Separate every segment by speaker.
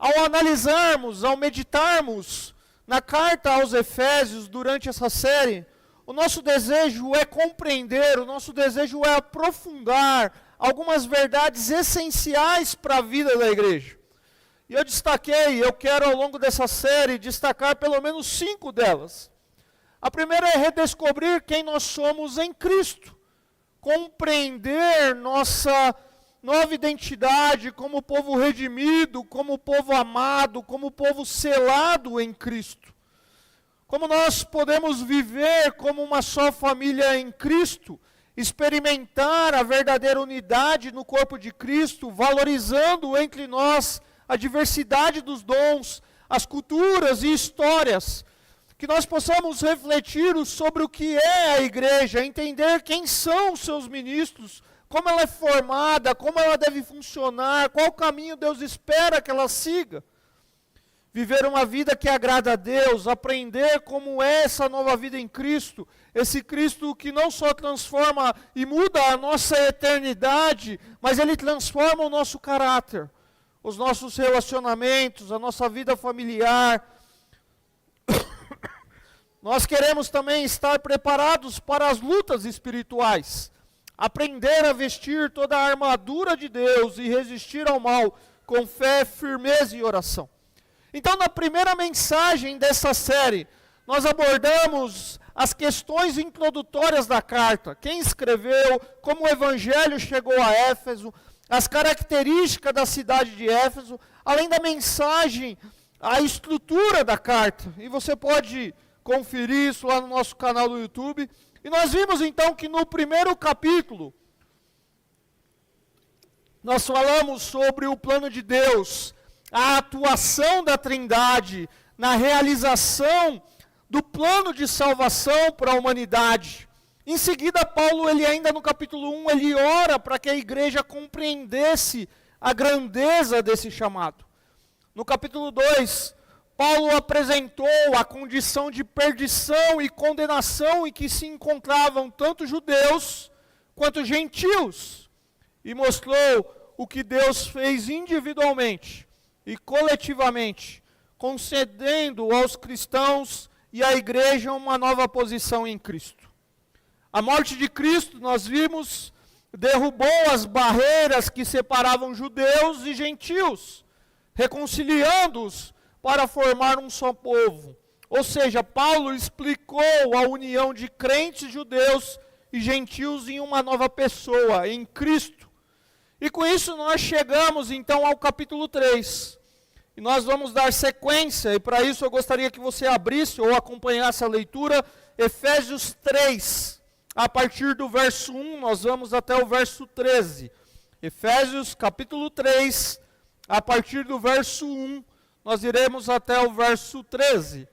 Speaker 1: Ao analisarmos, ao meditarmos na carta aos Efésios durante essa série, o nosso desejo é compreender, o nosso desejo é aprofundar algumas verdades essenciais para a vida da igreja. E eu quero ao longo dessa série destacar pelo menos 5 delas. A primeira é redescobrir quem nós somos em Cristo, compreender nossa nova identidade como povo redimido, como povo amado, como povo selado em Cristo. Como nós podemos viver como uma só família em Cristo, experimentar a verdadeira unidade no corpo de Cristo, valorizando entre nós a diversidade dos dons, as culturas e histórias, que nós possamos refletir sobre o que é a igreja, entender quem são os seus ministros, como ela é formada, como ela deve funcionar, qual caminho Deus espera que ela siga. Viver uma vida que agrada a Deus, aprender como é essa nova vida em Cristo, esse Cristo que não só transforma e muda a nossa eternidade, mas Ele transforma o nosso caráter, os nossos relacionamentos, a nossa vida familiar. Nós queremos também estar preparados para as lutas espirituais, aprender a vestir toda a armadura de Deus e resistir ao mal com fé, firmeza e oração. Então, na primeira mensagem dessa série, nós abordamos as questões introdutórias da carta. Quem escreveu, como o evangelho chegou a Éfeso, as características da cidade de Éfeso, além da mensagem, a estrutura da carta. E você pode conferir isso lá no nosso canal do YouTube. E nós vimos então que no primeiro capítulo, nós falamos sobre o plano de Deus, a atuação da Trindade na realização do plano de salvação para a humanidade. Em seguida, Paulo, ele ainda no capítulo 1, ele ora para que a igreja compreendesse a grandeza desse chamado. No capítulo 2, Paulo apresentou a condição de perdição e condenação em que se encontravam tanto judeus quanto gentios, e mostrou o que Deus fez individualmente e coletivamente, concedendo aos cristãos e à igreja uma nova posição em Cristo. A morte de Cristo, nós vimos, derrubou as barreiras que separavam judeus e gentios, reconciliando-os para formar um só povo. Ou seja, Paulo explicou a união de crentes judeus e gentios em uma nova pessoa, em Cristo. E com isso nós chegamos então ao capítulo 3. E nós vamos dar sequência, e para isso eu gostaria que você abrisse ou acompanhasse a leitura, Efésios 3. A partir do verso 1, nós vamos até o verso 13. Efésios capítulo 3, a partir do verso 1, nós iremos até o verso 13.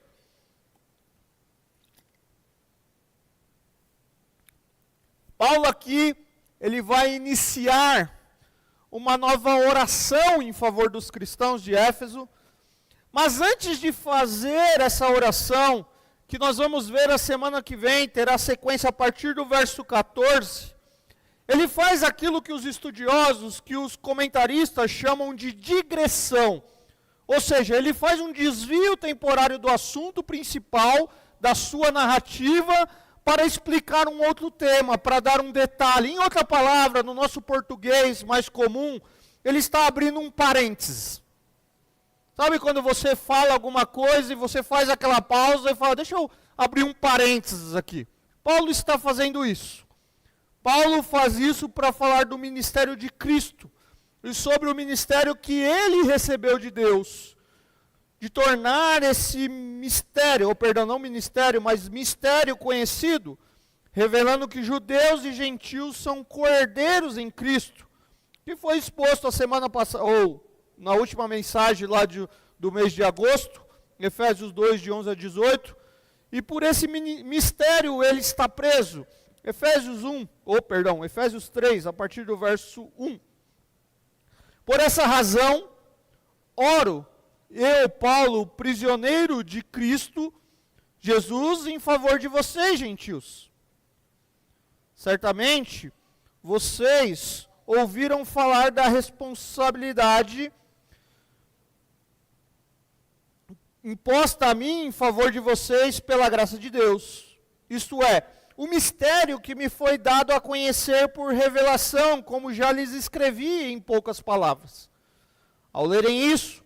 Speaker 1: Paulo aqui, ele vai iniciar uma nova oração em favor dos cristãos de Éfeso. Mas antes de fazer essa oração, que nós vamos ver a semana que vem, terá sequência a partir do verso 14, ele faz aquilo que os estudiosos, que os comentaristas chamam de digressão. Ou seja, ele faz um desvio temporário do assunto principal, da sua narrativa, para explicar um outro tema, para dar um detalhe. Em outra palavra, no nosso português mais comum, ele está abrindo um parênteses. Sabe quando você fala alguma coisa e você faz aquela pausa e fala, deixa eu abrir um parênteses aqui. Paulo está fazendo isso. Paulo faz isso para falar do ministério de Cristo e sobre o ministério que ele recebeu de Deus, de tornar esse mistério, ou perdão, não ministério, mas mistério conhecido, revelando que judeus e gentios são co-herdeiros em Cristo, que foi exposto a semana passada, ou na última mensagem lá do mês de agosto, Efésios 2, de 11 a 18, e por esse mistério ele está preso. Efésios 3, a partir do verso 1. Por essa razão, oro, eu, Paulo, prisioneiro de Cristo Jesus, em favor de vocês, gentios. Certamente, vocês ouviram falar da responsabilidade imposta a mim em favor de vocês pela graça de Deus. Isto é, o mistério que me foi dado a conhecer por revelação, como já lhes escrevi em poucas palavras. Ao lerem isso,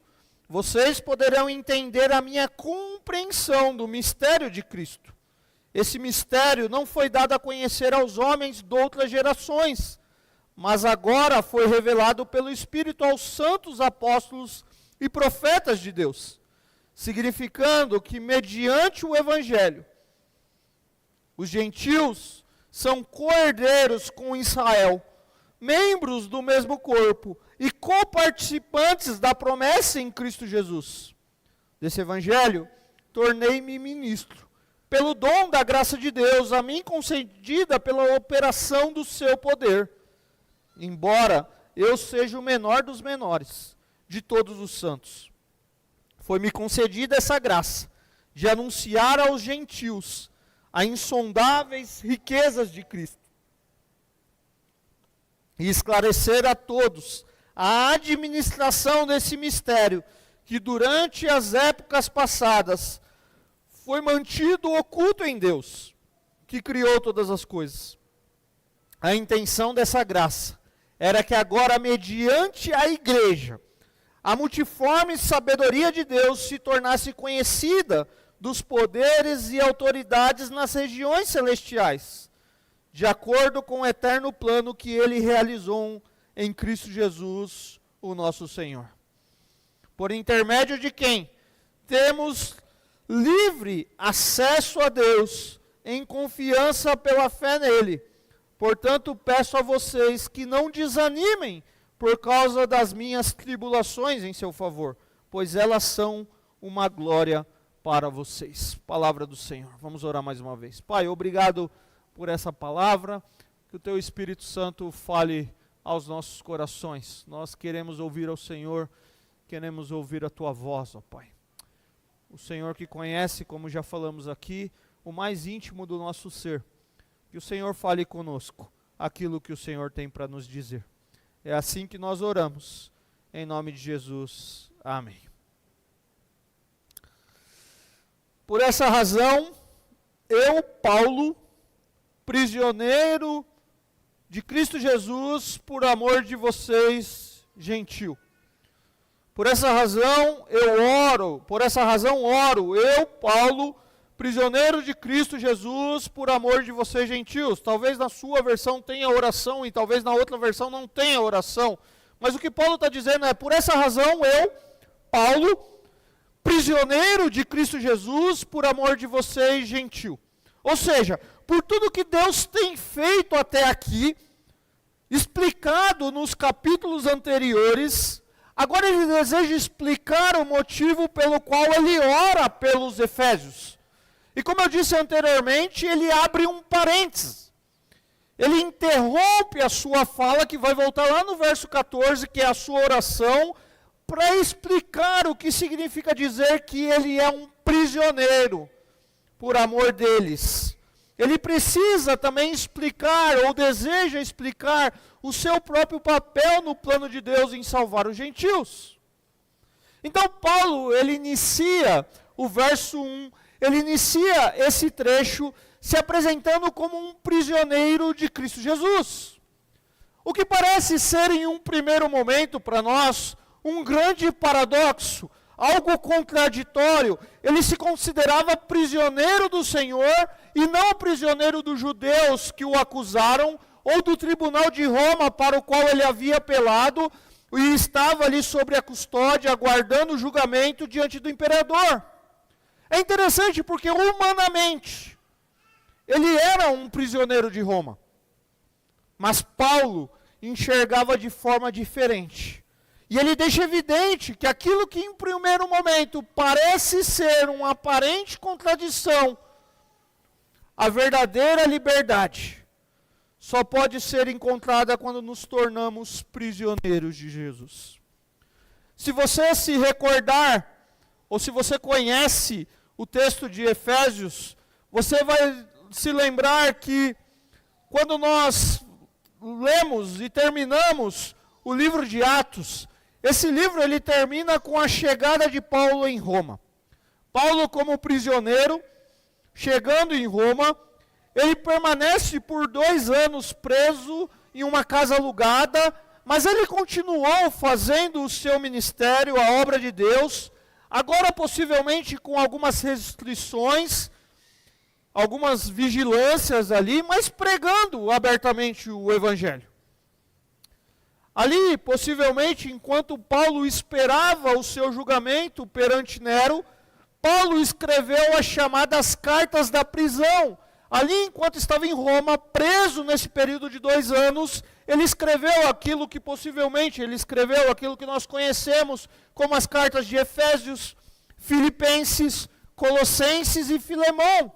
Speaker 1: vocês poderão entender a minha compreensão do mistério de Cristo. Esse mistério não foi dado a conhecer aos homens de outras gerações, mas agora foi revelado pelo Espírito aos santos apóstolos e profetas de Deus, significando que mediante o Evangelho, os gentios são co-herdeiros com Israel, membros do mesmo corpo e coparticipantes da promessa em Cristo Jesus. Desse Evangelho, tornei-me ministro, pelo dom da graça de Deus, a mim concedida pela operação do seu poder. Embora eu seja o menor dos menores de todos os santos, foi-me concedida essa graça de anunciar aos gentios as insondáveis riquezas de Cristo e esclarecer a todos a administração desse mistério que durante as épocas passadas foi mantido oculto em Deus, que criou todas as coisas. A intenção dessa graça era que agora, mediante a igreja, a multiforme sabedoria de Deus se tornasse conhecida dos poderes e autoridades nas regiões celestiais, de acordo com o eterno plano que ele realizou em Cristo Jesus, o nosso Senhor. Por intermédio de quem temos livre acesso a Deus, em confiança pela fé nele. Portanto, peço a vocês que não desanimem por causa das minhas tribulações em seu favor, pois elas são uma glória para vocês. Palavra do Senhor. Vamos orar mais uma vez. Pai, obrigado por essa palavra, que o teu Espírito Santo fale aos nossos corações. Nós queremos ouvir ao Senhor, queremos ouvir a tua voz, ó Pai. O Senhor que conhece, como já falamos aqui, o mais íntimo do nosso ser. Que o Senhor fale conosco aquilo que o Senhor tem para nos dizer. É assim que nós oramos, em nome de Jesus. Amém. Por essa razão, eu, Paulo, prisioneiro de Cristo Jesus, por amor de vocês, gentil. Por essa razão oro, eu, Paulo, prisioneiro de Cristo Jesus, por amor de vocês, gentios. Talvez na sua versão tenha oração e talvez na outra versão não tenha oração. Mas o que Paulo está dizendo é, por essa razão eu, Paulo, prisioneiro de Cristo Jesus, por amor de vocês, gentil. Ou seja, por tudo que Deus tem feito até aqui, explicado nos capítulos anteriores, agora ele deseja explicar o motivo pelo qual ele ora pelos efésios. E como eu disse anteriormente, ele abre um parênteses. Ele interrompe a sua fala, que vai voltar lá no verso 14, que é a sua oração, para explicar o que significa dizer que ele é um prisioneiro por amor deles. Ele precisa também explicar, ou deseja explicar, o seu próprio papel no plano de Deus em salvar os gentios. Então Paulo, ele inicia o verso 1, ele inicia esse trecho se apresentando como um prisioneiro de Cristo Jesus. O que parece ser em um primeiro momento para nós um grande paradoxo, algo contraditório. Ele se considerava prisioneiro do Senhor e não prisioneiro dos judeus que o acusaram, ou do tribunal de Roma para o qual ele havia apelado, e estava ali sobre a custódia, aguardando o julgamento diante do imperador. É interessante porque humanamente, ele era um prisioneiro de Roma. Mas Paulo enxergava de forma diferente. E ele deixa evidente que aquilo que em primeiro momento parece ser uma aparente contradição, a verdadeira liberdade só pode ser encontrada quando nos tornamos prisioneiros de Jesus. Se você se recordar, ou se você conhece o texto de Efésios, você vai se lembrar que quando nós lemos e terminamos o livro de Atos, esse livro ele termina com a chegada de Paulo em Roma. Paulo, como prisioneiro, chegando em Roma, ele permanece por 2 anos preso em uma casa alugada, mas ele continuou fazendo o seu ministério, a obra de Deus, agora possivelmente com algumas restrições, algumas vigilâncias ali, mas pregando abertamente o evangelho. Ali, possivelmente, enquanto Paulo esperava o seu julgamento perante Nero, Paulo escreveu as chamadas cartas da prisão. Ali, enquanto estava em Roma, preso nesse período de 2 anos, ele escreveu aquilo que nós conhecemos como as cartas de Efésios, Filipenses, Colossenses e Filemão.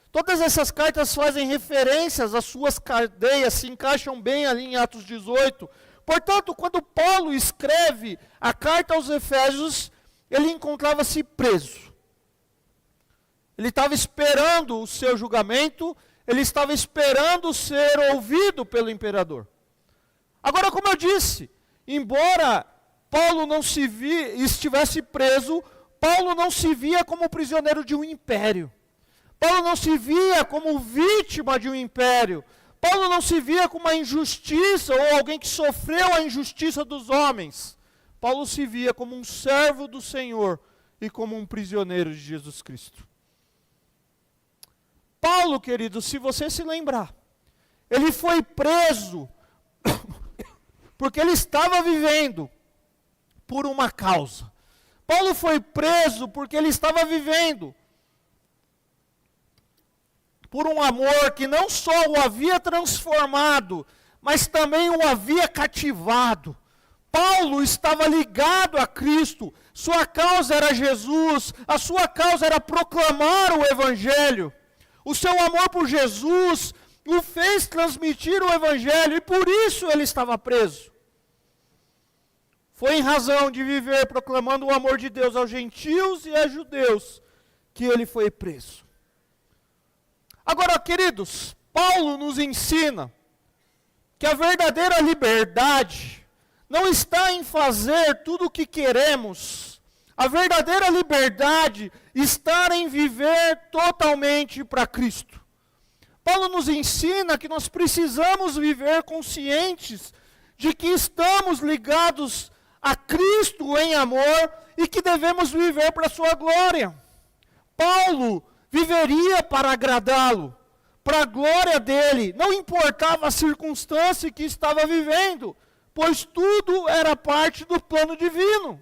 Speaker 1: Todas essas cartas fazem referências às suas cadeias, se encaixam bem ali em Atos 18. Portanto, quando Paulo escreve a carta aos Efésios, ele encontrava-se preso. Ele estava esperando o seu julgamento, ele estava esperando ser ouvido pelo imperador. Agora, como eu disse, embora Paulo não estivesse preso, Paulo não se via como prisioneiro de um império. Paulo não se via como vítima de um império. Paulo não se via como uma injustiça ou alguém que sofreu a injustiça dos homens. Paulo se via como um servo do Senhor e como um prisioneiro de Jesus Cristo. Paulo, querido, se você se lembrar, ele foi preso porque ele estava vivendo por uma causa. Paulo foi preso porque ele estava vivendo por um amor que não só o havia transformado, mas também o havia cativado. Paulo estava ligado a Cristo, sua causa era Jesus, a sua causa era proclamar o Evangelho. O seu amor por Jesus o fez transmitir o Evangelho e por isso ele estava preso. Foi em razão de viver proclamando o amor de Deus aos gentios e aos judeus que ele foi preso. Agora, queridos, Paulo nos ensina que a verdadeira liberdade não está em fazer tudo o que queremos. A verdadeira liberdade está em viver totalmente para Cristo. Paulo nos ensina que nós precisamos viver conscientes de que estamos ligados a Cristo em amor e que devemos viver para a sua glória. Paulo viveria para agradá-lo, para a glória dele, não importava a circunstância que estava vivendo, pois tudo era parte do plano divino.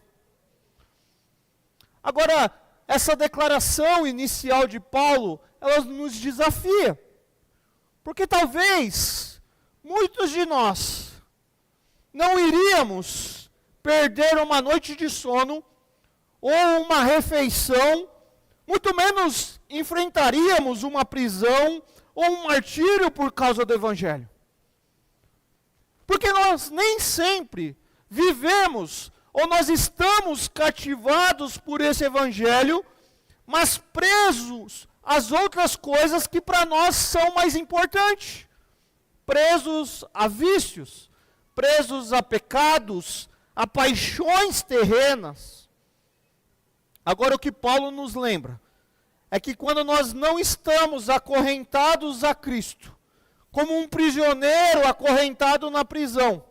Speaker 1: Agora, essa declaração inicial de Paulo, ela nos desafia, porque talvez muitos de nós não iríamos perder uma noite de sono ou uma refeição, muito menos enfrentaríamos uma prisão ou um martírio por causa do Evangelho. Porque nós nem sempre vivemos ou nós estamos cativados por esse Evangelho, mas presos às outras coisas que para nós são mais importantes. Presos a vícios, presos a pecados, a paixões terrenas. Agora o que Paulo nos lembra é que quando nós não estamos acorrentados a Cristo, como um prisioneiro acorrentado na prisão,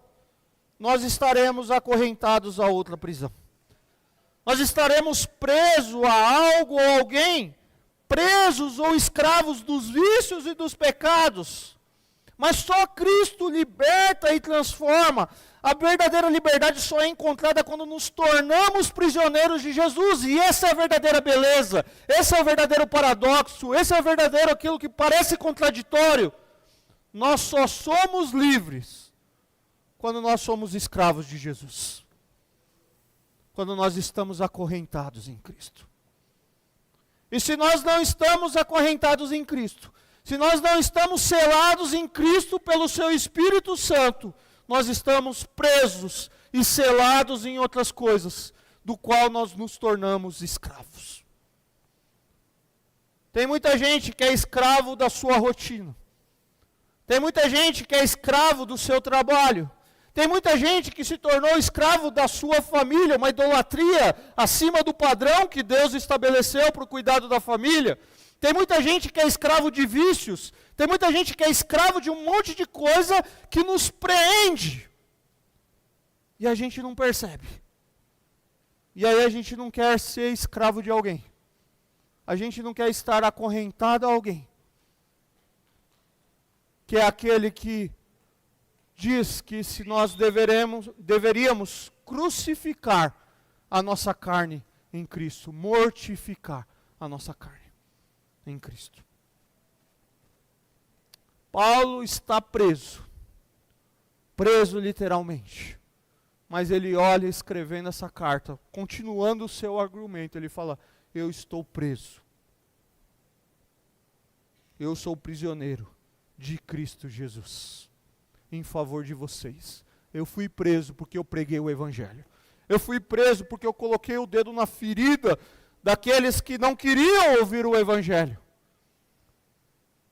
Speaker 1: nós estaremos acorrentados a outra prisão. Nós estaremos presos a algo ou alguém, presos ou escravos dos vícios e dos pecados. Mas só Cristo liberta e transforma. A verdadeira liberdade só é encontrada quando nos tornamos prisioneiros de Jesus. E essa é a verdadeira beleza. Esse é o verdadeiro paradoxo. Esse é o verdadeiro aquilo que parece contraditório. Nós só somos livres quando nós somos escravos de Jesus. Quando nós estamos acorrentados em Cristo. E se nós não estamos acorrentados em Cristo, se nós não estamos selados em Cristo pelo seu Espírito Santo, nós estamos presos e selados em outras coisas, do qual nós nos tornamos escravos. Tem muita gente que é escravo da sua rotina. Tem muita gente que é escravo do seu trabalho. Tem muita gente que se tornou escravo da sua família, uma idolatria acima do padrão que Deus estabeleceu para o cuidado da família. Tem muita gente que é escravo de vícios. Tem muita gente que é escravo de um monte de coisa que nos preende. E a gente não percebe. E aí a gente não quer ser escravo de alguém. A gente não quer estar acorrentado a alguém. Que é aquele que diz que se nós deveríamos crucificar a nossa carne em Cristo, mortificar a nossa carne em Cristo. Paulo está preso literalmente, mas ele olha escrevendo essa carta, continuando o seu argumento, ele fala, eu estou preso, eu sou prisioneiro de Cristo Jesus, em favor de vocês. Eu fui preso porque eu preguei o Evangelho. Eu fui preso porque eu coloquei o dedo na ferida daqueles que não queriam ouvir o Evangelho.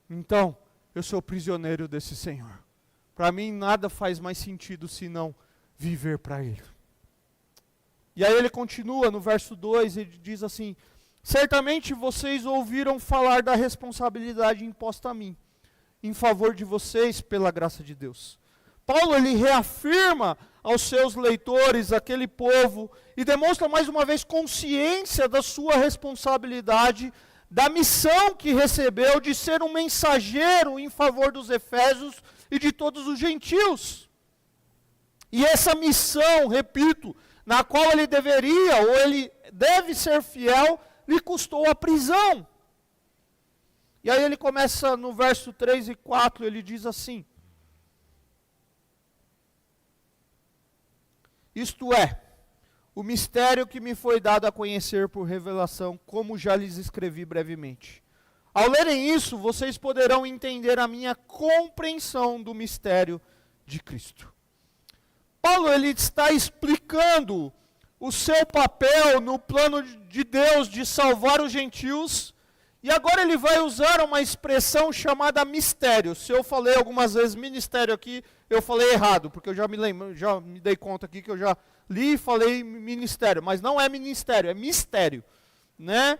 Speaker 1: Então, eu sou prisioneiro desse Senhor. Para mim, nada faz mais sentido senão viver para Ele. E aí ele continua no verso 2, ele diz assim, certamente vocês ouviram falar da responsabilidade imposta a mim, em favor de vocês pela graça de Deus. Paulo, ele reafirma aos seus leitores, aquele povo, e demonstra mais uma vez consciência da sua responsabilidade, da missão que recebeu de ser um mensageiro em favor dos efésios e de todos os gentios. E essa missão, repito, na qual ele deveria, ou ele deve ser fiel, lhe custou a prisão. E aí ele começa no verso 3 e 4, ele diz assim, isto é, o mistério que me foi dado a conhecer por revelação, como já lhes escrevi brevemente. Ao lerem isso, vocês poderão entender a minha compreensão do mistério de Cristo. Paulo, ele está explicando o seu papel no plano de Deus de salvar os gentios, e agora ele vai usar uma expressão chamada mistério. Se eu falei algumas vezes ministério aqui, eu falei errado, porque eu já me dei conta aqui que eu já li e falei ministério, mas não é ministério, é mistério, né?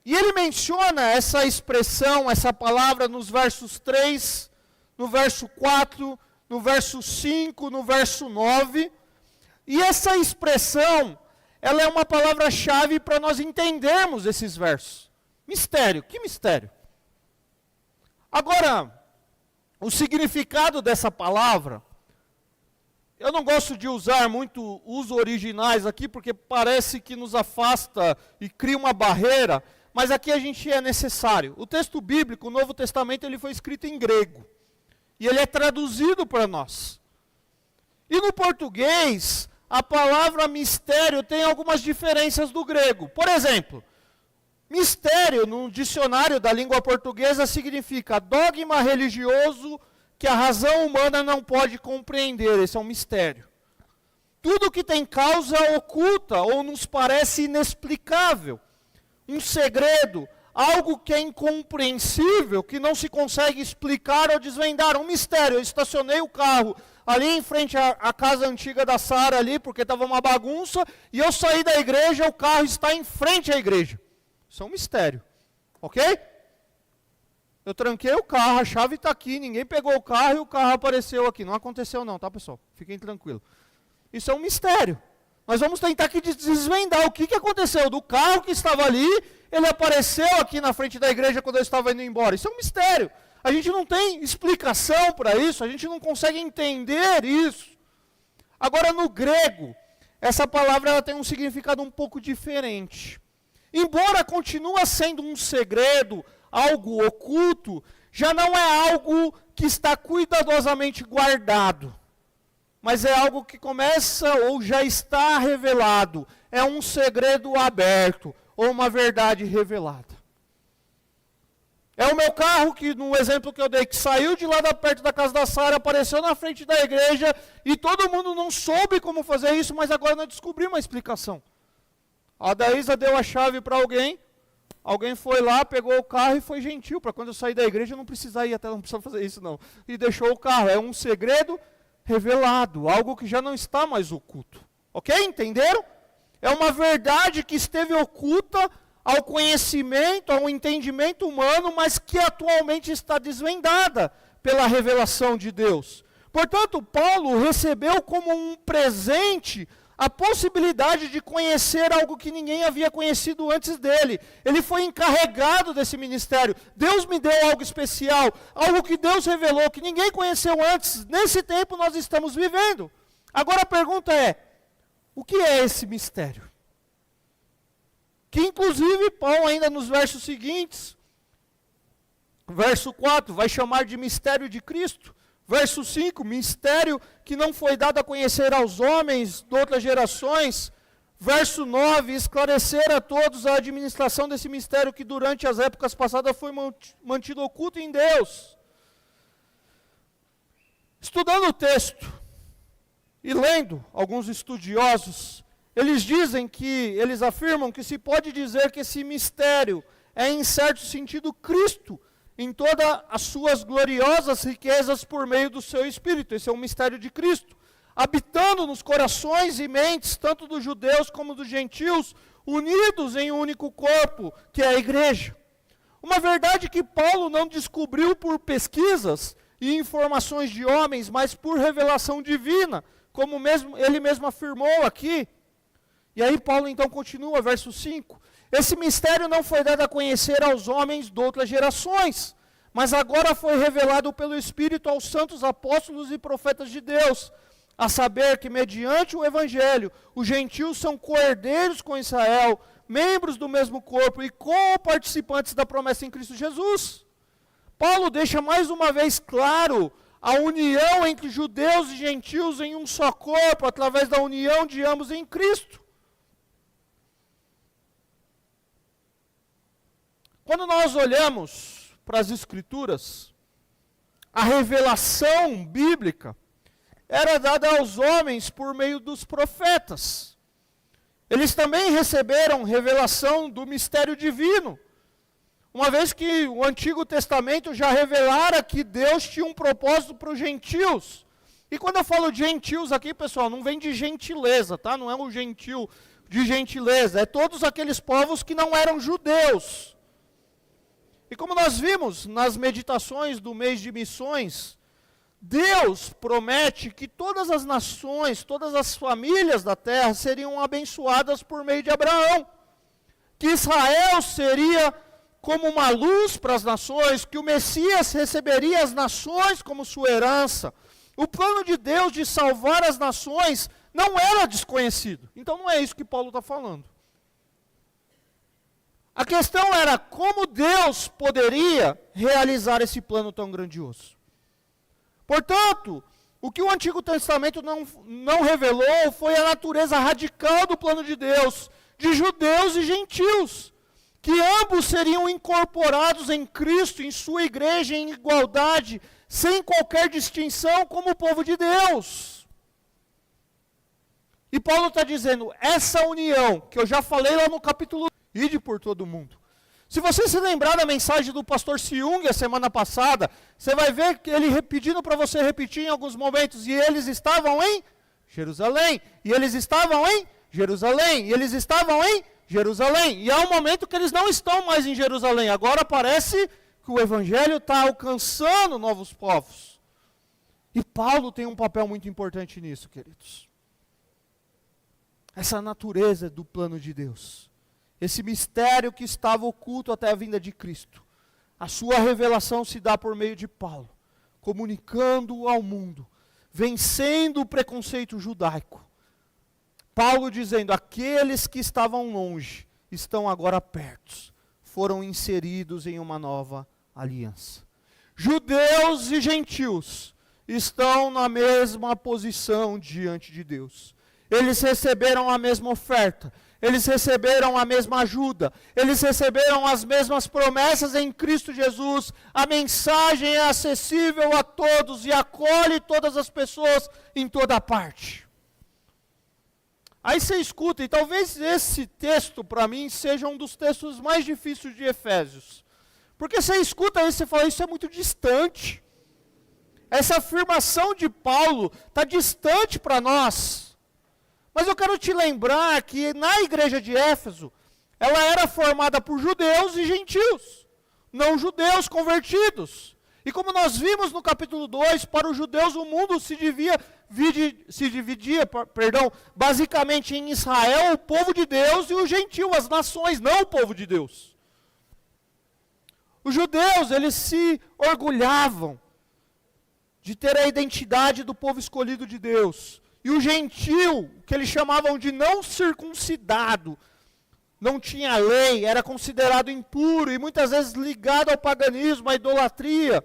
Speaker 1: E ele menciona essa expressão, essa palavra nos versos 3, no verso 4, no verso 5, no verso 9, e essa expressão, ela é uma palavra-chave para nós entendermos esses versos. Mistério, que mistério? Agora, o significado dessa palavra, eu não gosto de usar muito os originais aqui, porque parece que nos afasta e cria uma barreira, mas aqui a gente é necessário. O texto bíblico, o Novo Testamento, ele foi escrito em grego, e ele é traduzido para nós. E no português, a palavra mistério tem algumas diferenças do grego. Por exemplo, mistério, no dicionário da língua portuguesa, significa dogma religioso que a razão humana não pode compreender. Esse é um mistério. Tudo que tem causa oculta ou nos parece inexplicável. Um segredo, algo que é incompreensível, que não se consegue explicar ou desvendar. Um mistério. Eu estacionei o carro ali em frente à casa antiga da Sara ali, porque estava uma bagunça, e eu saí da igreja, o carro está em frente à igreja. Isso é um mistério, ok? Eu tranquei o carro, a chave está aqui, ninguém pegou o carro e o carro apareceu aqui. Não aconteceu não, tá pessoal? Fiquem tranquilos. Isso é um mistério. Nós vamos tentar aqui desvendar o que aconteceu do carro que estava ali, ele apareceu aqui na frente da igreja quando eu estava indo embora. Isso é um mistério. A gente não tem explicação para isso, a gente não consegue entender isso. Agora no grego, essa palavra ela tem um significado um pouco diferente. Embora continue sendo um segredo, algo oculto, já não é algo que está cuidadosamente guardado, mas é algo que começa ou já está revelado, é um segredo aberto, ou uma verdade revelada. É o meu carro, que no exemplo que eu dei, que saiu de lá perto da casa da Sara, apareceu na frente da igreja, e todo mundo não soube como fazer isso, mas agora nós descobrimos uma explicação. A Daísa deu a chave para alguém foi lá, pegou o carro e foi gentil, para quando eu sair da igreja eu não precisar ir até, não precisa fazer isso não. E deixou o carro, é um segredo revelado, algo que já não está mais oculto. Ok? Entenderam? É uma verdade que esteve oculta ao conhecimento, ao entendimento humano, mas que atualmente está desvendada pela revelação de Deus. Portanto, Paulo recebeu como um presente a possibilidade de conhecer algo que ninguém havia conhecido antes dele. Ele foi encarregado desse ministério. Deus me deu algo especial, algo que Deus revelou, que ninguém conheceu antes. Nesse tempo nós estamos vivendo. Agora a pergunta é, o que é esse mistério? Que inclusive Paulo ainda nos versos seguintes, verso 4, vai chamar de mistério de Cristo. Verso 5, mistério que não foi dado a conhecer aos homens de outras gerações. Verso 9, esclarecer a todos a administração desse mistério que durante as épocas passadas foi mantido oculto em Deus. Estudando o texto e lendo alguns estudiosos, eles afirmam que se pode dizer que esse mistério é em certo sentido Cristo, em todas as suas gloriosas riquezas por meio do seu Espírito. Esse é um mistério de Cristo, habitando nos corações e mentes, tanto dos judeus como dos gentios, unidos em um único corpo, que é a igreja. Uma verdade que Paulo não descobriu por pesquisas e informações de homens, mas por revelação divina, como ele mesmo afirmou aqui. E aí Paulo então continua, verso 5. Esse mistério não foi dado a conhecer aos homens de outras gerações, mas agora foi revelado pelo Espírito aos santos apóstolos e profetas de Deus, a saber que mediante o Evangelho, os gentios são co-herdeiros com Israel, membros do mesmo corpo e co-participantes da promessa em Cristo Jesus. Paulo deixa mais uma vez claro a união entre judeus e gentios em um só corpo, através da união de ambos em Cristo. Quando nós olhamos para as Escrituras, a revelação bíblica era dada aos homens por meio dos profetas. Eles também receberam revelação do mistério divino, uma vez que o Antigo Testamento já revelara que Deus tinha um propósito para os gentios. E quando eu falo de gentios aqui, pessoal, não vem de gentileza, tá? Não é um gentil de gentileza, é todos aqueles povos que não eram judeus. E como nós vimos nas meditações do mês de missões, Deus promete que todas as nações, todas as famílias da terra seriam abençoadas por meio de Abraão. Que Israel seria como uma luz para as nações, que o Messias receberia as nações como sua herança. O plano de Deus de salvar as nações não era desconhecido. Então não é isso que Paulo está falando. A questão era como Deus poderia realizar esse plano tão grandioso. Portanto, o que o Antigo Testamento não revelou foi a natureza radical do plano de Deus, de judeus e gentios, que ambos seriam incorporados em Cristo, em sua igreja, em igualdade, sem qualquer distinção, como o povo de Deus. E Paulo está dizendo, essa união, que eu já falei lá no capítulo, ide por todo mundo. Se você se lembrar da mensagem do pastor Siung a semana passada, você vai ver que ele pedindo para você repetir em alguns momentos, e eles estavam em Jerusalém, e eles estavam em Jerusalém, e eles estavam em Jerusalém. E há um momento que eles não estão mais em Jerusalém, agora parece que o evangelho está alcançando novos povos. E Paulo tem um papel muito importante nisso, queridos. Essa natureza do plano de Deus. Esse mistério que estava oculto até a vinda de Cristo. A sua revelação se dá por meio de Paulo, comunicando ao mundo, vencendo o preconceito judaico. Paulo dizendo, aqueles que estavam longe, estão agora perto, foram inseridos em uma nova aliança. Judeus e gentios estão na mesma posição diante de Deus. Eles receberam a mesma oferta, eles receberam a mesma ajuda, eles receberam as mesmas promessas em Cristo Jesus. A mensagem é acessível a todos e acolhe todas as pessoas em toda parte. Aí você escuta, e talvez esse texto para mim seja um dos textos mais difíceis de Efésios. Porque você escuta isso e fala, isso é muito distante. essa afirmação de Paulo está distante para nós. Mas eu quero te lembrar que na igreja de Éfeso, ela era formada por judeus e gentios, não judeus convertidos. E como nós vimos no capítulo 2, para os judeus o mundo se dividia basicamente em Israel, o povo de Deus, e o gentio, as nações, não o povo de Deus. Os judeus, eles se orgulhavam de ter a identidade do povo escolhido de Deus. E o gentio, que eles chamavam de não circuncidado, não tinha lei, era considerado impuro e muitas vezes ligado ao paganismo, à idolatria.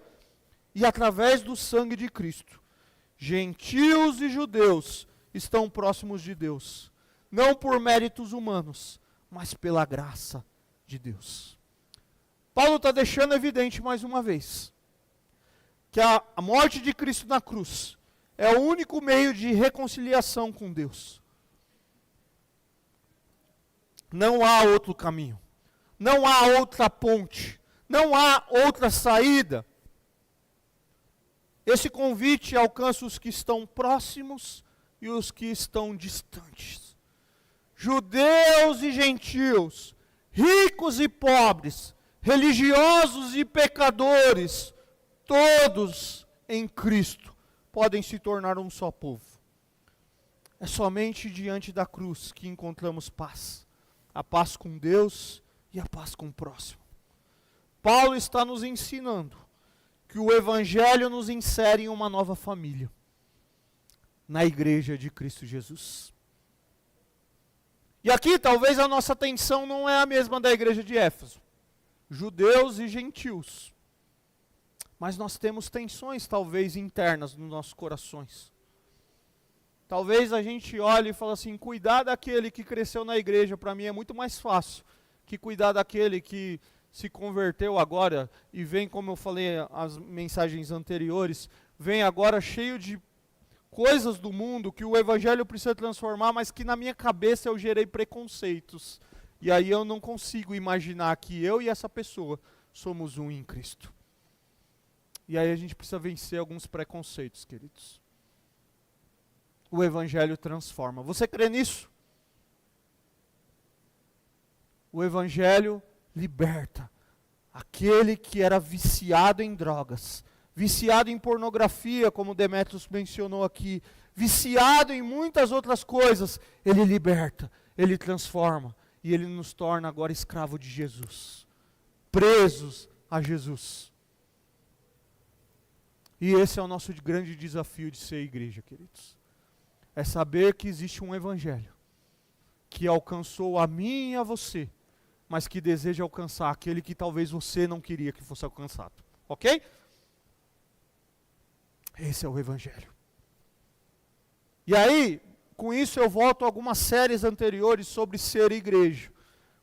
Speaker 1: E através do sangue de Cristo, gentios e judeus estão próximos de Deus. Não por méritos humanos, mas pela graça de Deus. Paulo está deixando evidente mais uma vez que a morte de Cristo na cruz é o único meio de reconciliação com Deus. Não há outro caminho. Não há outra ponte. Não há outra saída. Esse convite alcança os que estão próximos e os que estão distantes. Judeus e gentios, ricos e pobres, religiosos e pecadores, todos em Cristo podem se tornar um só povo. É somente diante da cruz que encontramos paz. A paz com Deus e a paz com o próximo. Paulo está nos ensinando que o Evangelho nos insere em uma nova família, na igreja de Cristo Jesus. E aqui talvez a nossa atenção não é a mesma da igreja de Éfeso, judeus e gentios. Mas nós temos tensões talvez internas nos nossos corações. Talvez a gente olhe e fale assim, cuidar daquele que cresceu na igreja para mim é muito mais fácil que cuidar daquele que se converteu agora e vem, como eu falei as mensagens anteriores, vem agora cheio de coisas do mundo que o evangelho precisa transformar, mas que na minha cabeça eu gerei preconceitos. E aí eu não consigo imaginar que eu e essa pessoa somos um em Cristo. E aí a gente precisa vencer alguns preconceitos, queridos. O evangelho transforma. Você crê nisso? O evangelho liberta aquele que era viciado em drogas, viciado em pornografia, como Demetrios mencionou aqui, viciado em muitas outras coisas. Ele liberta, ele transforma e ele nos torna agora escravo de Jesus, presos a Jesus. E esse é o nosso grande desafio de ser igreja, queridos. É saber que existe um evangelho que alcançou a mim e a você, mas que deseja alcançar aquele que talvez você não queria que fosse alcançado. Ok? Esse é o evangelho. E aí, com isso eu volto a algumas séries anteriores sobre ser igreja.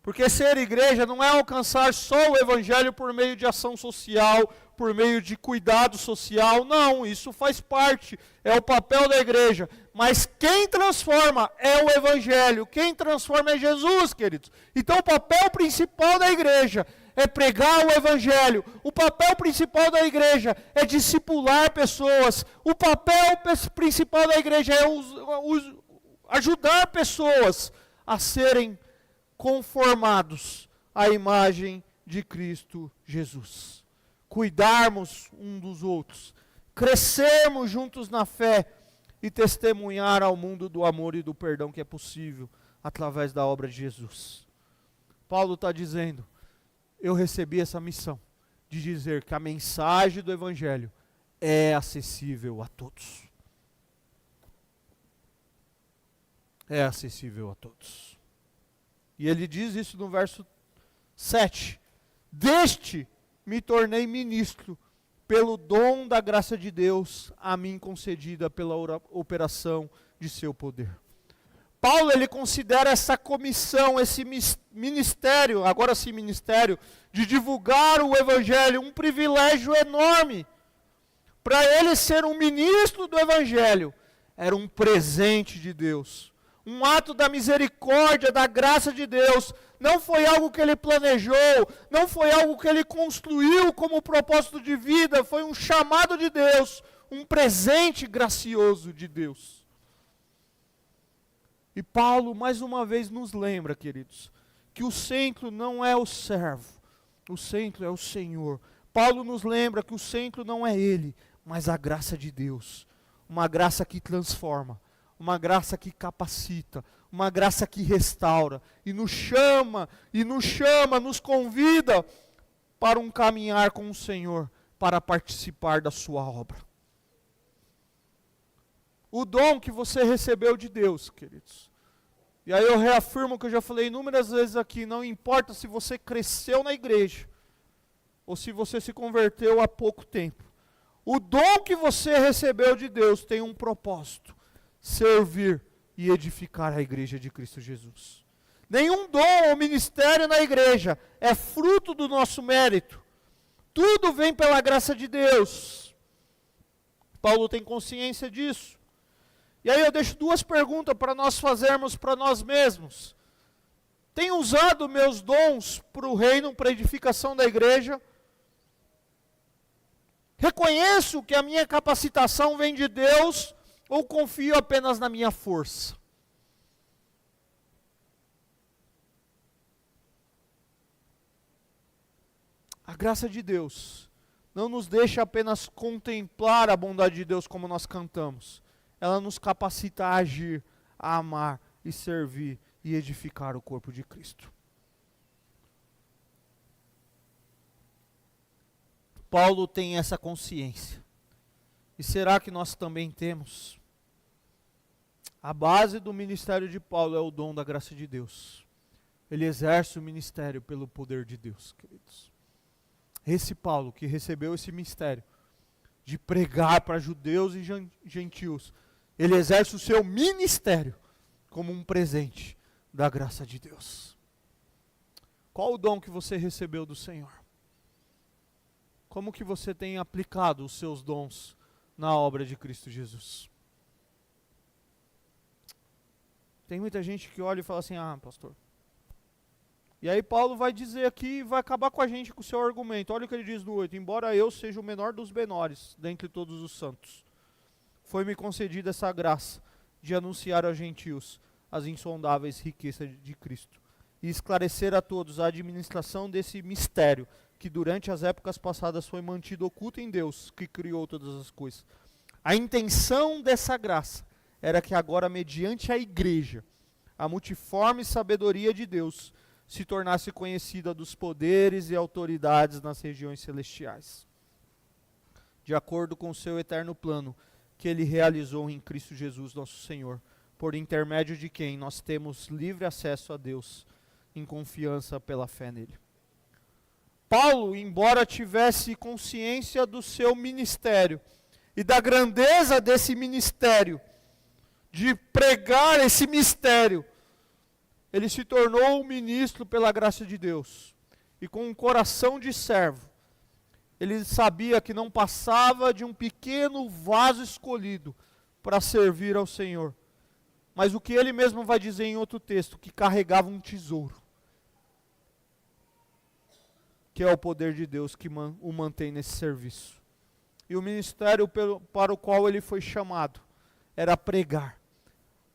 Speaker 1: Porque ser igreja não é alcançar só o evangelho por meio de ação social, por meio de cuidado social. Não, isso faz parte, é o papel da igreja. Mas quem transforma é o evangelho, quem transforma é Jesus, queridos. Então o papel principal da igreja é pregar o evangelho. O papel principal da igreja é discipular pessoas. O papel principal da igreja é ajudar pessoas a serem conformados à imagem de Cristo Jesus. Cuidarmos um dos outros, crescermos juntos na fé e testemunhar ao mundo do amor e do perdão que é possível através da obra de Jesus. Paulo está dizendo, eu recebi essa missão de dizer que a mensagem do Evangelho é acessível a todos. É acessível a todos. E ele diz isso no verso 7. Deste me tornei ministro pelo dom da graça de Deus a mim concedida pela operação de seu poder. Paulo, ele considera essa comissão, esse ministério, agora sim ministério, de divulgar o evangelho, um privilégio enorme. Para ele ser um ministro do evangelho, era um presente de Deus. Um ato da misericórdia, da graça de Deus. Não foi algo que ele planejou, não foi algo que ele construiu como propósito de vida, foi um chamado de Deus, um presente gracioso de Deus. E Paulo, mais uma vez, nos lembra, queridos, que o centro não é o servo, o centro é o Senhor. Paulo nos lembra que o centro não é ele, mas a graça de Deus. Uma graça que transforma, uma graça que capacita, uma graça que restaura, e nos chama, nos convida para um caminhar com o Senhor, para participar da sua obra. O dom que você recebeu de Deus, queridos. E aí eu reafirmo o que eu já falei inúmeras vezes aqui, não importa se você cresceu na igreja, ou se você se converteu há pouco tempo. O dom que você recebeu de Deus tem um propósito: servir e edificar a igreja de Cristo Jesus. Nenhum dom ou ministério na igreja é fruto do nosso mérito. Tudo vem pela graça de Deus. Paulo tem consciência disso. E aí eu deixo duas perguntas para nós fazermos para nós mesmos. Tenho usado meus dons para o reino, para a edificação da igreja? Reconheço que a minha capacitação vem de Deus ou confio apenas na minha força? A graça de Deus não nos deixa apenas contemplar a bondade de Deus como nós cantamos. Ela nos capacita a agir, a amar e servir e edificar o corpo de Cristo. Paulo tem essa consciência. E será que nós também temos? A base do ministério de Paulo é o dom da graça de Deus. Ele exerce o ministério pelo poder de Deus, queridos. Esse Paulo que recebeu esse ministério de pregar para judeus e gentios, ele exerce o seu ministério como um presente da graça de Deus. Qual o dom que você recebeu do Senhor? Como que você tem aplicado os seus dons na obra de Cristo Jesus? Tem muita gente que olha e fala assim: ah, pastor. E aí Paulo vai dizer aqui, vai acabar com a gente com o seu argumento. Olha o que ele diz no 8. Embora eu seja o menor dos menores, dentre todos os santos, foi-me concedida essa graça de anunciar aos gentios as insondáveis riquezas de Cristo e esclarecer a todos a administração desse mistério que durante as épocas passadas foi mantido oculto em Deus, que criou todas as coisas. A intenção dessa graça era que agora, mediante a igreja, a multiforme sabedoria de Deus se tornasse conhecida dos poderes e autoridades nas regiões celestiais, de acordo com o seu eterno plano, que ele realizou em Cristo Jesus nosso Senhor, por intermédio de quem nós temos livre acesso a Deus, em confiança pela fé nele. Paulo, embora tivesse consciência do seu ministério e da grandeza desse ministério, de pregar esse mistério, ele se tornou um ministro pela graça de Deus. E com um coração de servo, ele sabia que não passava de um pequeno vaso escolhido para servir ao Senhor. Mas o que ele mesmo vai dizer em outro texto, que carregava um tesouro, que é o poder de Deus que o mantém nesse serviço. E o ministério para o qual ele foi chamado era pregar,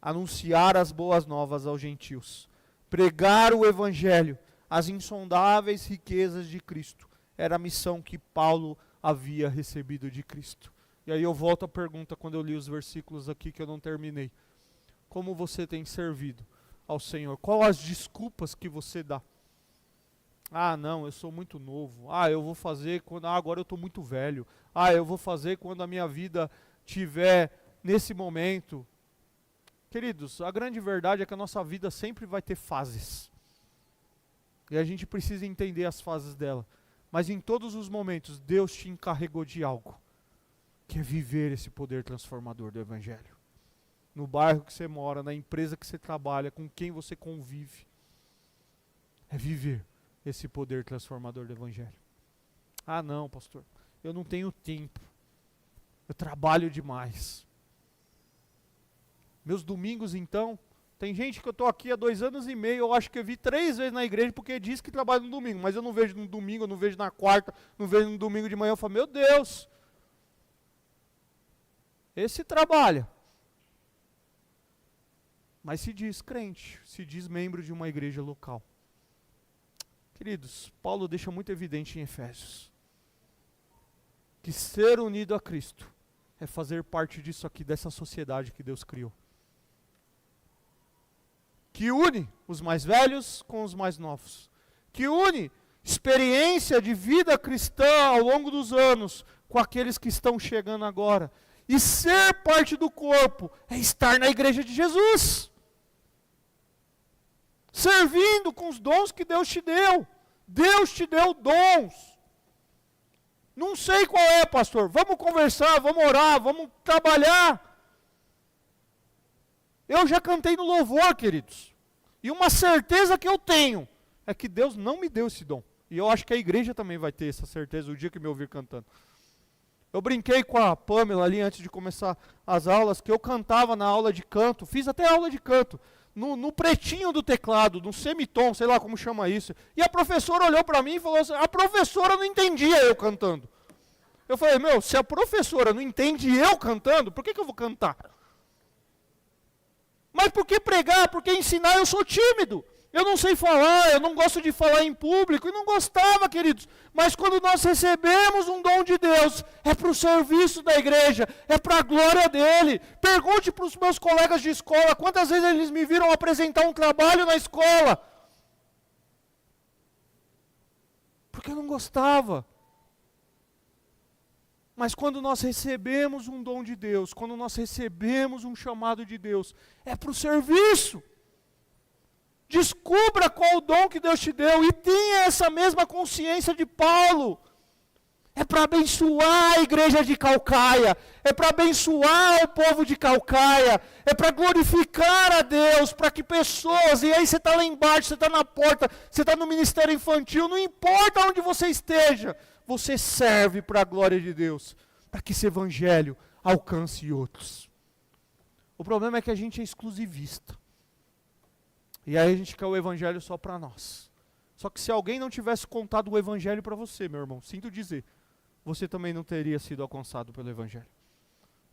Speaker 1: anunciar as boas novas aos gentios, pregar o evangelho, as insondáveis riquezas de Cristo. Era a missão que Paulo havia recebido de Cristo. E aí eu volto à pergunta quando eu li os versículos aqui que eu não terminei. Como você tem servido ao Senhor? Qual as desculpas que você dá? Ah, não, eu sou muito novo. Ah, eu vou fazer quando... Ah, agora eu estou muito velho. Ah, eu vou fazer quando a minha vida tiver nesse momento. Queridos, a grande verdade é que a nossa vida sempre vai ter fases. E a gente precisa entender as fases dela. Mas em todos os momentos, Deus te encarregou de algo, que é viver esse poder transformador do Evangelho. No bairro que você mora, na empresa que você trabalha, com quem você convive. É viver esse poder transformador do Evangelho. Ah, não, pastor, eu não tenho tempo. Eu trabalho demais. Meus domingos, então, tem gente que eu estou aqui há 2 anos e meio, eu acho que eu vi 3 vezes na igreja, porque diz que trabalha no domingo, mas eu não vejo no domingo, eu não vejo na quarta, não vejo no domingo de manhã, eu falo, meu Deus, Esse trabalha. Mas se diz crente, se diz membro de uma igreja local. Queridos, Paulo deixa muito evidente em Efésios que ser unido a Cristo é fazer parte disso aqui, dessa sociedade que Deus criou. Que une os mais velhos com os mais novos. Que une experiência de vida cristã ao longo dos anos com aqueles que estão chegando agora. E ser parte do corpo é estar na igreja de Jesus. Servindo com os dons que Deus te deu. Deus te deu dons. Não sei qual é, pastor. Vamos conversar, vamos orar, vamos trabalhar. Eu já cantei no louvor, queridos. E uma certeza que eu tenho é que Deus não me deu esse dom. E eu acho que a igreja também vai ter essa certeza o dia que me ouvir cantando. Eu brinquei com a Pamela ali antes de começar as aulas, que eu cantava na aula de canto, fiz até aula de canto, no pretinho do teclado, no semitom, sei lá como chama isso. E a professora olhou para mim e falou assim, a professora não entendia eu cantando. Eu falei, se a professora não entende eu cantando, por que eu vou cantar? Mas por que pregar? Por que ensinar? Eu sou tímido. Eu não sei falar, eu não gosto de falar em público. E não gostava, queridos. Mas quando nós recebemos um dom de Deus, é para o serviço da igreja, é para a glória dele. Pergunte para os meus colegas de escola, quantas vezes eles me viram apresentar um trabalho na escola. Porque eu não gostava. Mas quando nós recebemos um dom de Deus, quando nós recebemos um chamado de Deus, é para o serviço. Descubra qual o dom que Deus te deu e tenha essa mesma consciência de Paulo. É para abençoar a igreja de Calcaia, é para abençoar o povo de Calcaia, é para glorificar a Deus, para que pessoas, e aí você está lá embaixo, você está na porta, você está no ministério infantil, não importa onde você esteja, você serve para a glória de Deus, para que esse evangelho alcance outros. O problema é que a gente é exclusivista. E aí a gente quer o evangelho só para nós. Só que se alguém não tivesse contado o evangelho para você, meu irmão, sinto dizer, você também não teria sido alcançado pelo evangelho.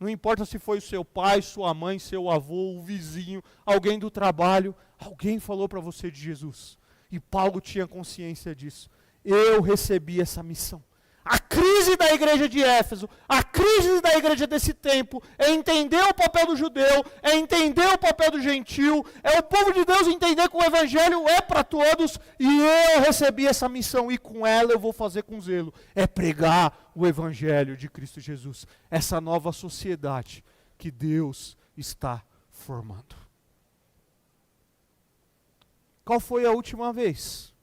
Speaker 1: Não importa se foi o seu pai, sua mãe, seu avô, o vizinho, alguém do trabalho, alguém falou para você de Jesus. E Paulo tinha consciência disso. Eu recebi essa missão. A crise da igreja de Éfeso, a crise da igreja desse tempo, é entender o papel do judeu, é entender o papel do gentil, é o povo de Deus entender que o evangelho é para todos, e eu recebi essa missão, e com ela eu vou fazer com zelo, é pregar o evangelho de Cristo Jesus, essa nova sociedade que Deus está formando. Qual foi a última vez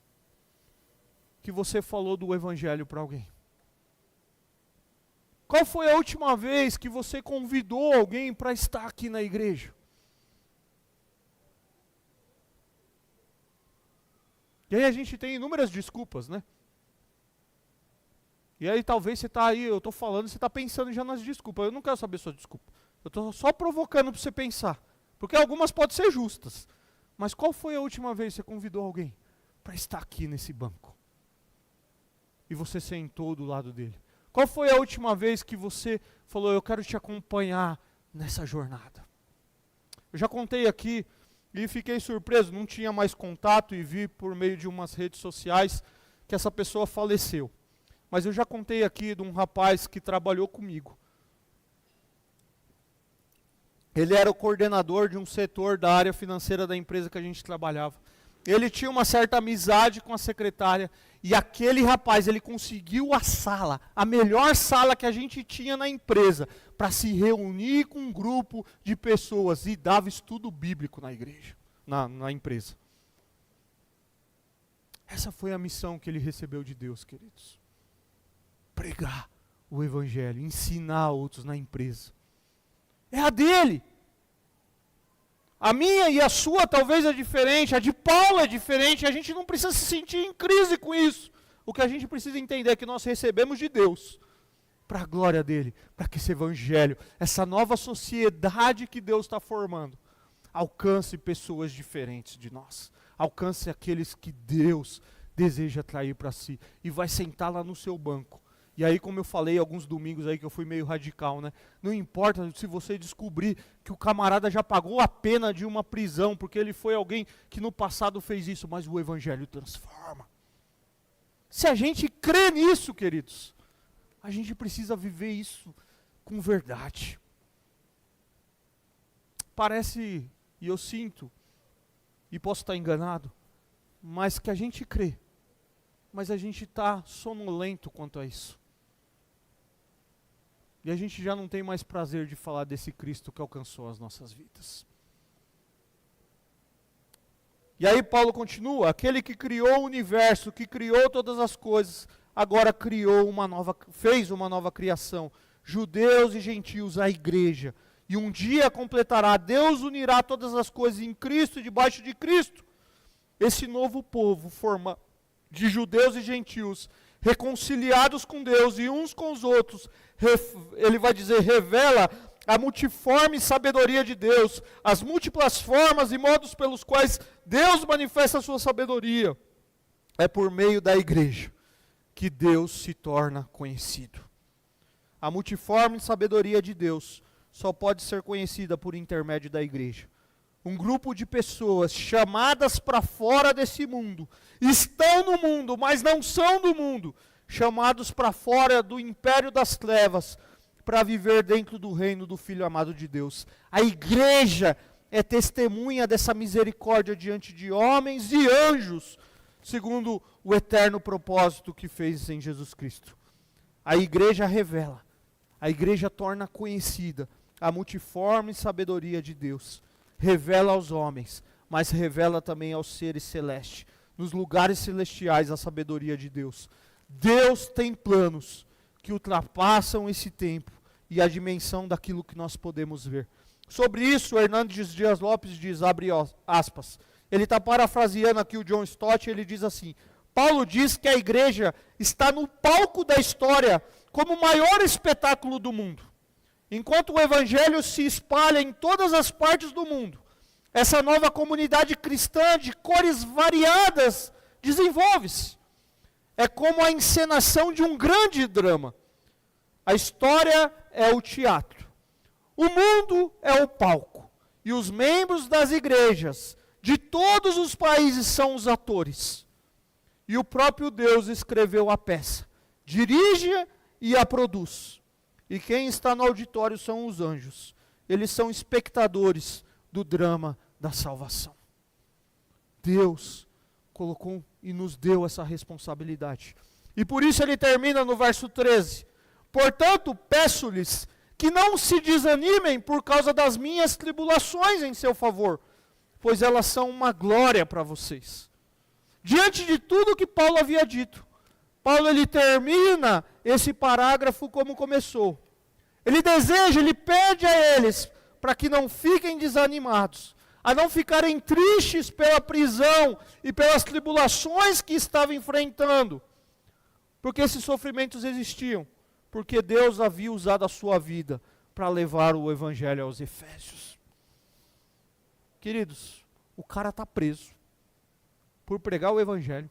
Speaker 1: que você falou do evangelho para alguém? Qual foi a última vez que você convidou alguém para estar aqui na igreja? E aí a gente tem inúmeras desculpas, né? E aí talvez você está aí, eu estou falando, você está pensando já nas desculpas. Eu não quero saber sua desculpa. Eu estou só provocando para você pensar. Porque algumas podem ser justas. Mas qual foi a última vez que você convidou alguém para estar aqui nesse banco? E você sentou do lado dele? Qual foi a última vez que você falou, eu quero te acompanhar nessa jornada? Eu já contei aqui e fiquei surpreso, não tinha mais contato e vi por meio de umas redes sociais que essa pessoa faleceu. Mas eu já contei aqui de um rapaz que trabalhou comigo. Ele era o coordenador de um setor da área financeira da empresa que a gente trabalhava. Ele tinha uma certa amizade com a secretária e aquele rapaz, ele conseguiu a sala, a melhor sala que a gente tinha na empresa, para se reunir com um grupo de pessoas e dava estudo bíblico na igreja, na empresa. Essa foi a missão que ele recebeu de Deus, queridos. Pregar o evangelho, ensinar outros na empresa. É a dele. A minha e a sua talvez é diferente, a de Paulo é diferente, a gente não precisa se sentir em crise com isso. O que a gente precisa entender é que nós recebemos de Deus, para a glória dele, para que esse evangelho, essa nova sociedade que Deus está formando, alcance pessoas diferentes de nós, alcance aqueles que Deus deseja atrair para si, e vai sentar lá no seu banco, E aí, como eu falei alguns domingos aí que eu fui meio radical, né? Não importa se você descobrir que o camarada já pagou a pena de uma prisão, porque ele foi alguém que no passado fez isso, mas o evangelho transforma. Se a gente crê nisso, queridos, a gente precisa viver isso com verdade. Parece, e eu sinto, e posso estar enganado, mas que a gente crê, mas a gente está sonolento quanto a isso. E a gente já não tem mais prazer de falar desse Cristo que alcançou as nossas vidas. E aí Paulo continua, aquele que criou o universo, que criou todas as coisas, agora fez uma nova criação, judeus e gentios, a igreja. E um dia completará, Deus unirá todas as coisas em Cristo e debaixo de Cristo. Esse novo povo forma de judeus e gentios, reconciliados com Deus e uns com os outros, ele vai dizer, revela a multiforme sabedoria de Deus, as múltiplas formas e modos pelos quais Deus manifesta a sua sabedoria. É por meio da igreja que Deus se torna conhecido. A multiforme sabedoria de Deus só pode ser conhecida por intermédio da igreja. Um grupo de pessoas chamadas para fora desse mundo, estão no mundo, mas não são do mundo, chamados para fora do império das trevas, para viver dentro do reino do Filho amado de Deus. A igreja é testemunha dessa misericórdia diante de homens e anjos, segundo o eterno propósito que fez em Jesus Cristo. A igreja revela, a igreja torna conhecida a multiforme sabedoria de Deus. Revela aos homens, mas revela também aos seres celestes, nos lugares celestiais, a sabedoria de Deus. Deus tem planos que ultrapassam esse tempo e a dimensão daquilo que nós podemos ver. Sobre isso, Hernandes Dias Lopes diz, abre aspas, ele está parafraseando aqui o John Stott, ele diz assim, Paulo diz que a igreja está no palco da história como o maior espetáculo do mundo. Enquanto o evangelho se espalha em todas as partes do mundo, essa nova comunidade cristã de cores variadas desenvolve-se. É como a encenação de um grande drama. A história é o teatro. O mundo é o palco. E os membros das igrejas de todos os países são os atores. E o próprio Deus escreveu a peça, dirige e a produz. E quem está no auditório são os anjos. Eles são espectadores do drama da salvação. Deus colocou e nos deu essa responsabilidade. E por isso ele termina no verso 13. Portanto, peço-lhes que não se desanimem por causa das minhas tribulações em seu favor, pois elas são uma glória para vocês. Diante de tudo que Paulo havia dito, Paulo ele termina esse parágrafo como começou. Ele deseja, ele pede a eles para que não fiquem desanimados, a não ficarem tristes pela prisão e pelas tribulações que estavam enfrentando, porque esses sofrimentos existiam, porque Deus havia usado a sua vida para levar o evangelho aos Efésios. Queridos, o cara está preso por pregar o evangelho.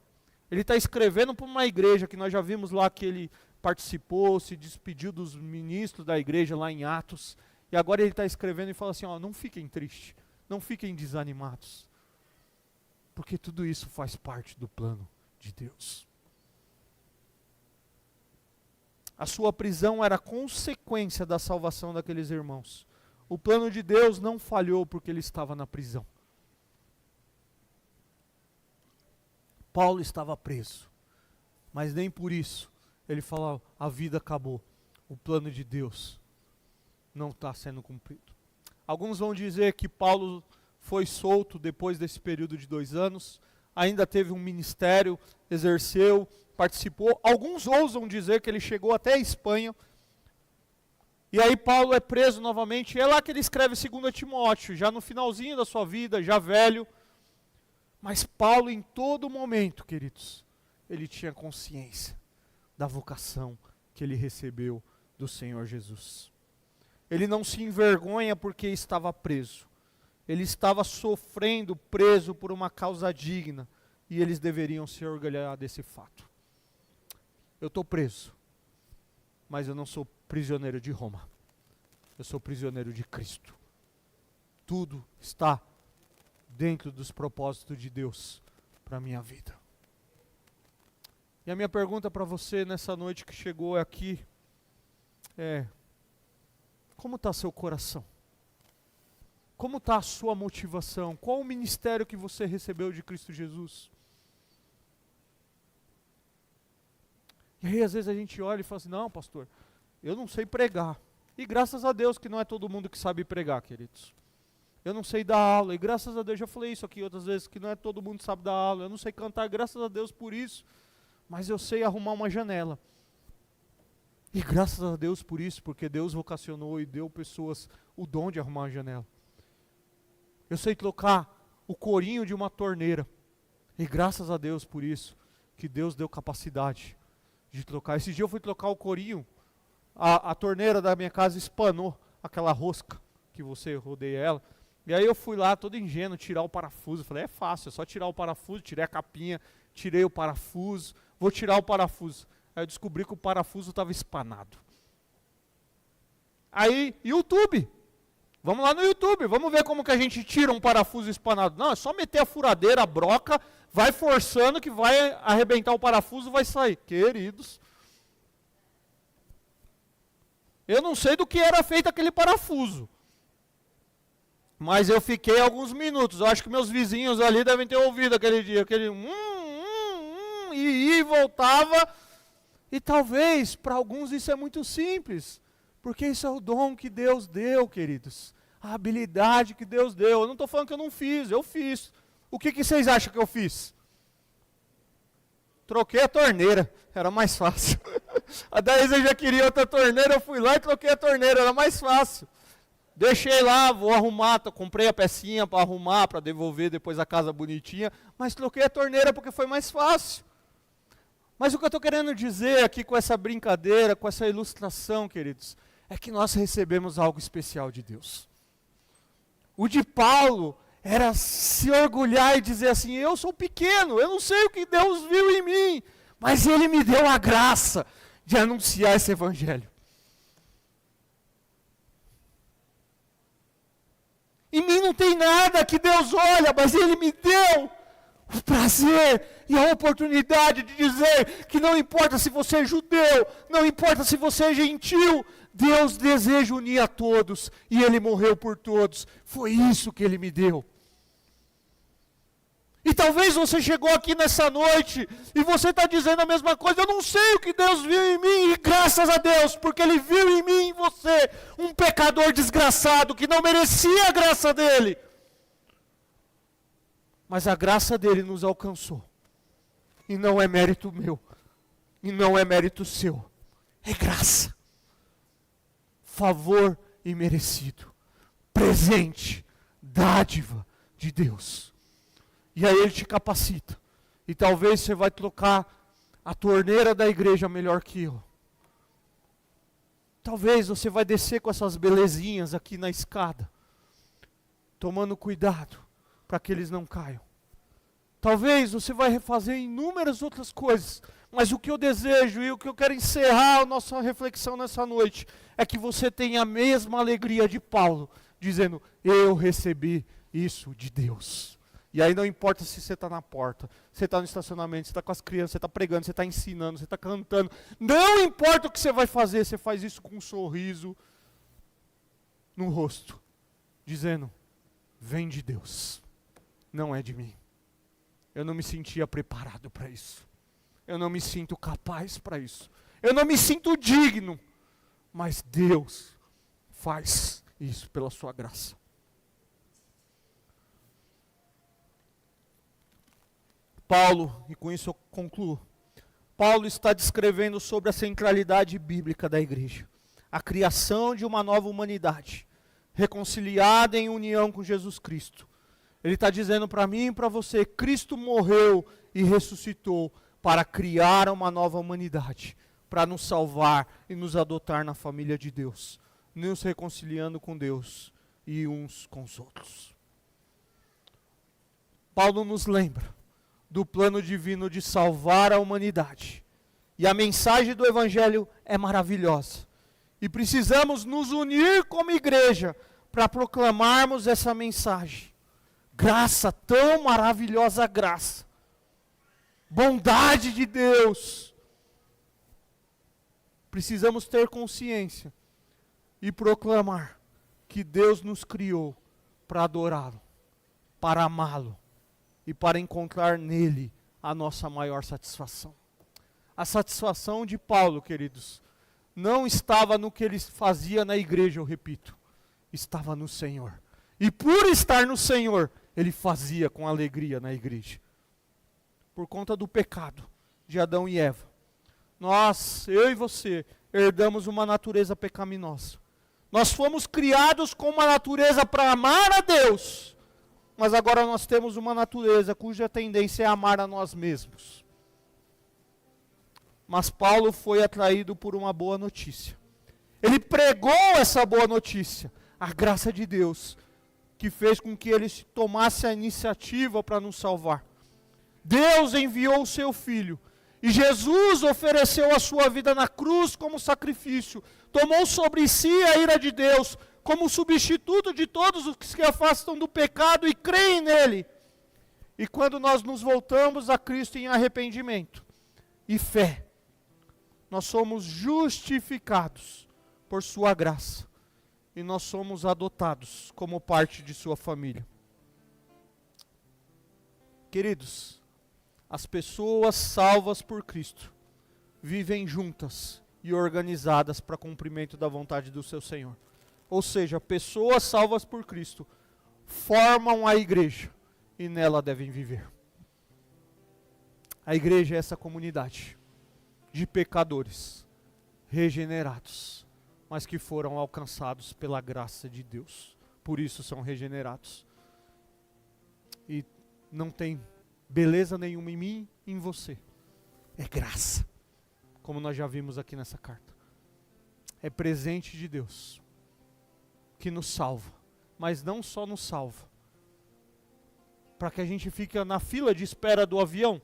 Speaker 1: Ele está escrevendo para uma igreja que nós já vimos lá que ele participou, se despediu dos ministros da igreja lá em Atos. E agora ele está escrevendo e fala assim, ó, não fiquem tristes, não fiquem desanimados. Porque tudo isso faz parte do plano de Deus. A sua prisão era consequência da salvação daqueles irmãos. O plano de Deus não falhou porque ele estava na prisão. Paulo estava preso, mas nem por isso ele fala, a vida acabou, o plano de Deus não está sendo cumprido. Alguns vão dizer que Paulo foi solto depois desse período de 2 anos, ainda teve um ministério, exerceu, participou. Alguns ousam dizer que ele chegou até a Espanha, e aí Paulo é preso novamente, e é lá que ele escreve 2 Timóteo, já no finalzinho da sua vida, já velho. Mas Paulo em todo momento, queridos, ele tinha consciência da vocação que ele recebeu do Senhor Jesus. Ele não se envergonha porque estava preso. Ele estava sofrendo, preso por uma causa digna, e eles deveriam se orgulhar desse fato. Eu estou preso, mas eu não sou prisioneiro de Roma. Eu sou prisioneiro de Cristo. Tudo está dentro dos propósitos de Deus para a minha vida. E a minha pergunta para você nessa noite que chegou aqui é: como está seu coração? Como está a sua motivação? Qual o ministério que você recebeu de Cristo Jesus? E aí às vezes a gente olha e fala assim: não, pastor, eu não sei pregar. E graças a Deus que não é todo mundo que sabe pregar, queridos. Eu não sei dar aula, e graças a Deus, já falei isso aqui outras vezes, que não é todo mundo que sabe dar aula. Eu não sei cantar, graças a Deus por isso. Mas eu sei arrumar uma janela. E graças a Deus por isso, porque Deus vocacionou e deu pessoas o dom de arrumar uma janela. Eu sei tocar o corinho de uma torneira. E graças a Deus por isso, que Deus deu capacidade de trocar. Esse dia eu fui trocar o corinho, a torneira da minha casa espanou aquela rosca que você rodeia ela. E aí eu fui lá todo ingênuo tirar o parafuso. Falei, é fácil, é só tirar o parafuso. Tirei a capinha, tirei o parafuso. Vou tirar o parafuso. Aí eu descobri que o parafuso estava espanado. Aí, YouTube. Vamos lá no YouTube, vamos ver como que a gente tira um parafuso espanado. Não, é só meter a furadeira, a broca, vai forçando que vai arrebentar o parafuso e vai sair. Queridos, eu não sei do que era feito aquele parafuso. Mas eu fiquei alguns minutos. Eu acho que meus vizinhos ali devem ter ouvido aquele dia. Aquele e voltava. E talvez para alguns isso é muito simples. Porque isso é o dom que Deus deu, queridos. A habilidade que Deus deu. Eu não estou falando que eu não fiz, eu fiz. O que vocês acham que eu fiz? Troquei a torneira, era mais fácil. A 10 eu já queria outra torneira, eu fui lá e troquei a torneira, era mais fácil. Deixei lá, vou arrumar, comprei a pecinha para arrumar, para devolver depois a casa bonitinha, mas troquei a torneira porque foi mais fácil. Mas o que eu estou querendo dizer aqui com essa brincadeira, com essa ilustração, queridos, é que nós recebemos algo especial de Deus. O de Paulo era se orgulhar e dizer assim, eu sou pequeno, eu não sei o que Deus viu em mim, mas Ele me deu a graça de anunciar esse evangelho. Em mim não tem nada que Deus olha, mas Ele me deu o prazer e a oportunidade de dizer que não importa se você é judeu, não importa se você é gentil, Deus deseja unir a todos e Ele morreu por todos. Foi isso que Ele me deu. E talvez você chegou aqui nessa noite e você está dizendo a mesma coisa, eu não sei o que Deus viu em mim, e graças a Deus, porque Ele viu em mim e em você, um pecador desgraçado que não merecia a graça dEle. Mas a graça dEle nos alcançou. E não é mérito meu, e não é mérito seu, é graça. Favor imerecido, presente, dádiva de Deus. E aí Ele te capacita. E talvez você vai trocar a torneira da igreja melhor que eu. Talvez você vai descer com essas belezinhas aqui na escada, tomando cuidado para que eles não caiam. Talvez você vai refazer inúmeras outras coisas. Mas o que eu desejo e o que eu quero encerrar a nossa reflexão nessa noite é que você tenha a mesma alegria de Paulo, dizendo, eu recebi isso de Deus. E aí não importa se você está na porta, você está no estacionamento, você está com as crianças, você está pregando, você está ensinando, você está cantando. Não importa o que você vai fazer, você faz isso com um sorriso no rosto, dizendo, vem de Deus, não é de mim. Eu não me sentia preparado para isso. Eu não me sinto capaz para isso. Eu não me sinto digno. Mas Deus faz isso pela sua graça. Paulo, e com isso eu concluo, Paulo está descrevendo sobre a centralidade bíblica da igreja. A criação de uma nova humanidade, reconciliada em união com Jesus Cristo. Ele está dizendo para mim e para você, Cristo morreu e ressuscitou para criar uma nova humanidade, para nos salvar e nos adotar na família de Deus, nos reconciliando com Deus e uns com os outros. Paulo nos lembra do plano divino de salvar a humanidade E a mensagem do Evangelho é maravilhosa. E precisamos nos unir como igreja para proclamarmos essa mensagem. Graça, tão maravilhosa graça. Bondade de Deus. Precisamos ter consciência e proclamar que Deus nos criou para adorá-lo, para amá-lo e para encontrar nele a nossa maior satisfação. A satisfação de Paulo, queridos, não estava no que ele fazia na igreja, eu repito, estava no Senhor. E por estar no Senhor, ele fazia com alegria na igreja. Por conta do pecado de Adão e Eva, nós, eu e você, herdamos uma natureza pecaminosa. Nós fomos criados com uma natureza para amar a Deus, mas agora nós temos uma natureza cuja tendência é amar a nós mesmos. Mas Paulo foi atraído por uma boa notícia. Ele pregou essa boa notícia, a graça de Deus, que fez com que ele tomasse a iniciativa para nos salvar. Deus enviou o seu Filho, e Jesus ofereceu a sua vida na cruz como sacrifício, tomou sobre si a ira de Deus, como substituto de todos os que se afastam do pecado e creem nele. E quando nós nos voltamos a Cristo em arrependimento e fé, nós somos justificados por sua graça, e nós somos adotados como parte de sua família. Queridos, as pessoas salvas por Cristo vivem juntas e organizadas para cumprimento da vontade do seu Senhor. Ou seja, pessoas salvas por Cristo formam a igreja e nela devem viver. A igreja é essa comunidade de pecadores regenerados, mas que foram alcançados pela graça de Deus. Por isso são regenerados. E não tem beleza nenhuma em mim, em você. É graça, como nós já vimos aqui nessa carta. É presente de Deus, que nos salva, mas não só nos salva, para que a gente fique na fila de espera do avião,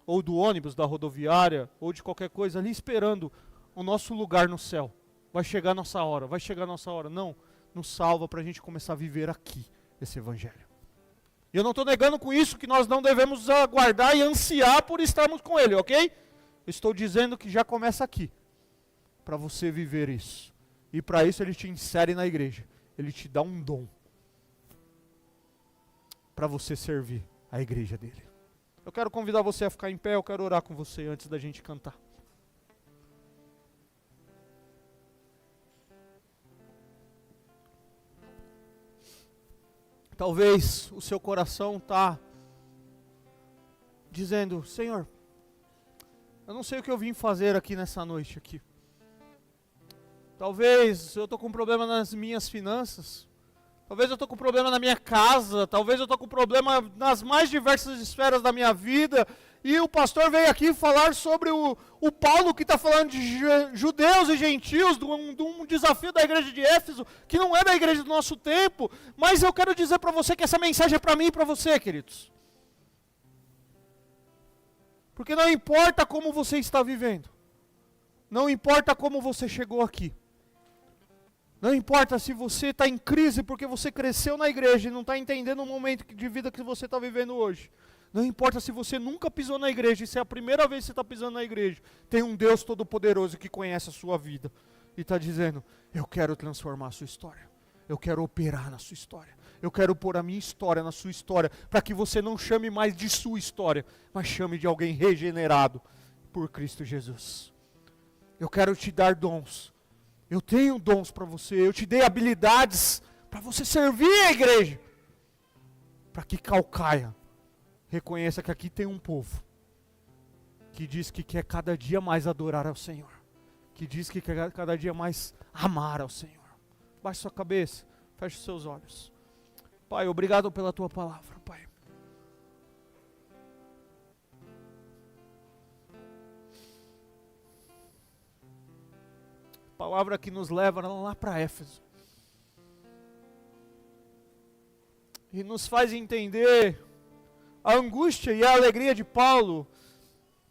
Speaker 1: ou do ônibus, da rodoviária, ou de qualquer coisa, ali esperando o nosso lugar no céu. Vai chegar a nossa hora, vai chegar a nossa hora. Não, nos salva para a gente começar a viver aqui, esse Evangelho. E eu não estou negando com isso que nós não devemos aguardar e ansiar por estarmos com Ele, ok? Eu estou dizendo que já começa aqui, para você viver isso. E para isso Ele te insere na igreja, Ele te dá um dom, para você servir a igreja dEle. Eu quero convidar você a ficar em pé, eu quero orar com você antes da gente cantar. Talvez o seu coração está dizendo: Senhor, eu não sei o que eu vim fazer aqui nessa noite aqui. Talvez eu estou com problema nas minhas finanças. Talvez eu estou com problema na minha casa. Talvez eu estou com problema nas mais diversas esferas da minha vida. E o pastor veio aqui falar sobre o Paulo que está falando de judeus e gentios, de um desafio da igreja de Éfeso, que não é da igreja do nosso tempo. Mas eu quero dizer para você que essa mensagem é para mim e para você, queridos. Porque não importa como você está vivendo. Não importa como você chegou aqui. Não importa se você está em crise porque você cresceu na igreja e não está entendendo o momento de vida que você está vivendo hoje. Não importa se você nunca pisou na igreja e se é a primeira vez que você está pisando na igreja. Tem um Deus Todo-Poderoso que conhece a sua vida e está dizendo: eu quero transformar a sua história. Eu quero operar na sua história. Eu quero pôr a minha história na sua história, para que você não chame mais de sua história, mas chame de alguém regenerado por Cristo Jesus. Eu quero te dar dons. Eu tenho dons para você. Eu te dei habilidades para você servir a igreja. Para que Calcaia reconheça que aqui tem um povo que diz que quer cada dia mais adorar ao Senhor. Que diz que quer cada dia mais amar ao Senhor. Baixe sua cabeça, feche os seus olhos. Pai, obrigado pela tua palavra, Pai. Palavra que nos leva lá para Éfeso. e nos faz entender a angústia e a alegria de Paulo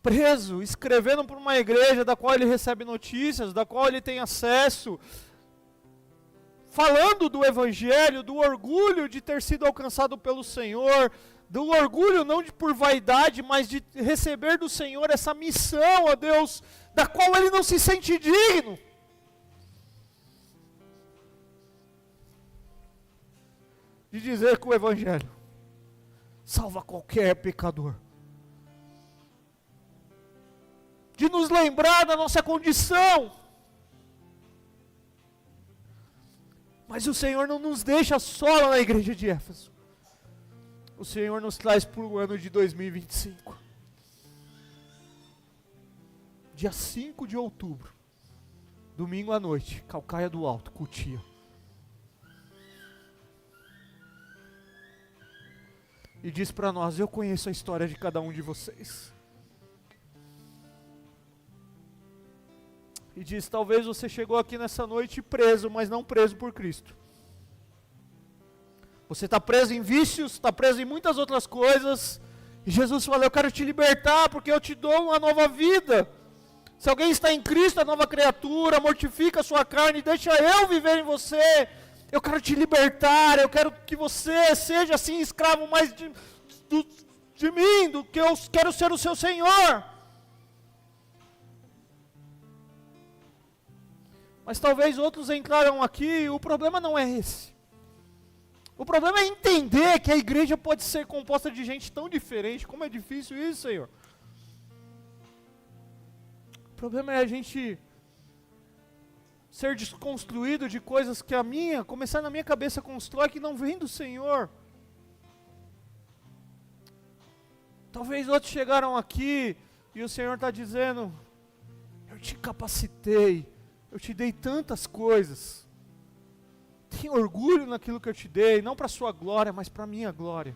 Speaker 1: preso, escrevendo para uma igreja da qual ele recebe notícias, da qual ele tem acesso, falando do Evangelho, do orgulho de ter sido alcançado pelo Senhor, do orgulho não por vaidade, mas de receber do Senhor essa missão, ó Deus, da qual ele não se sente digno. De dizer que o Evangelho salva qualquer pecador. De nos lembrar da nossa condição. Mas o Senhor não nos deixa só lá na igreja de Éfeso. O Senhor nos traz para o ano de 2025. Dia 5 de outubro, domingo à noite, Calcaia do Alto, Cotia. E diz para nós: eu conheço a história de cada um de vocês. E diz: talvez você chegou aqui nessa noite preso, mas não preso por Cristo. Você está preso em vícios, está preso em muitas outras coisas. E Jesus fala: eu quero te libertar, porque eu te dou uma nova vida. Se alguém está em Cristo, é nova criatura, mortifica a sua carne, deixa eu viver em você. Eu quero te libertar, eu quero que você seja assim escravo mais de mim, do que eu quero ser o seu Senhor. Mas talvez outros entraram aqui, e o problema não é esse. O problema é entender que a igreja pode ser composta de gente tão diferente. Como é difícil isso, Senhor. O problema é a gente ser desconstruído de coisas que começar na minha cabeça constrói, que não vem do Senhor. Talvez outros chegaram aqui e o Senhor está dizendo: eu te capacitei, eu te dei tantas coisas. Tenha orgulho naquilo que eu te dei, não para a sua glória, mas para a minha glória.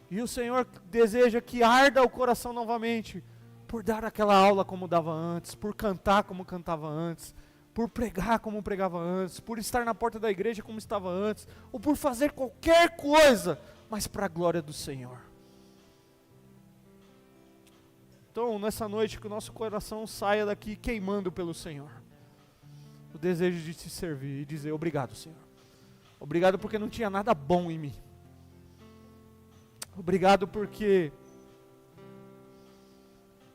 Speaker 1: E o Senhor deseja que arda o coração novamente, por dar aquela aula como dava antes, por cantar como cantava antes, por pregar como pregava antes, por estar na porta da igreja como estava antes, ou por fazer qualquer coisa, mas para a glória do Senhor. Então, nessa noite, que o nosso coração saia daqui queimando pelo Senhor. O desejo de te servir e dizer: obrigado, Senhor. Obrigado porque não tinha nada bom em mim. Obrigado porque,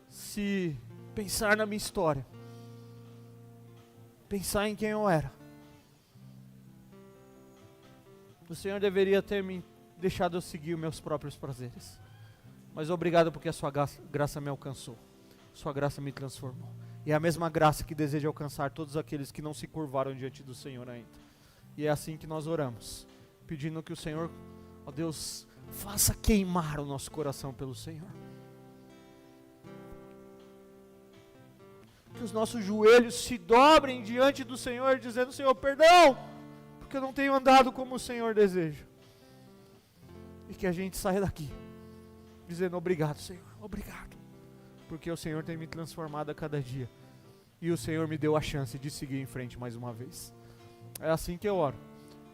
Speaker 1: se pensar na minha história, pensar em quem eu era, o Senhor deveria ter me deixado eu seguir os meus próprios prazeres. Mas obrigado porque a sua graça me alcançou. Sua graça me transformou. E é a mesma graça que deseja alcançar todos aqueles que não se curvaram diante do Senhor ainda. E é assim que nós oramos, pedindo que o Senhor, ó Deus, faça queimar o nosso coração pelo Senhor. Que os nossos joelhos se dobrem diante do Senhor, dizendo: Senhor, perdão, porque eu não tenho andado como o Senhor deseja. E que a gente saia daqui dizendo: obrigado, Senhor, obrigado, porque o Senhor tem me transformado a cada dia, e o Senhor me deu a chance de seguir em frente mais uma vez. É assim que eu oro,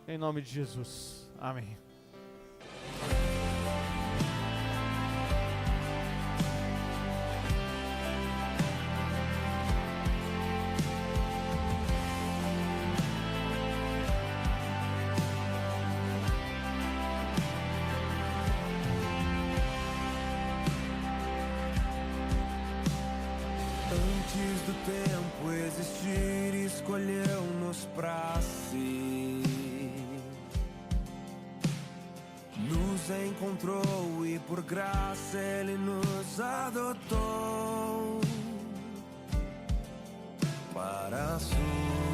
Speaker 1: em nome de Jesus, amém.
Speaker 2: Antes do tempo existir, escolheu-nos pra si. Nos encontrou e por graça Ele nos adotou para a sua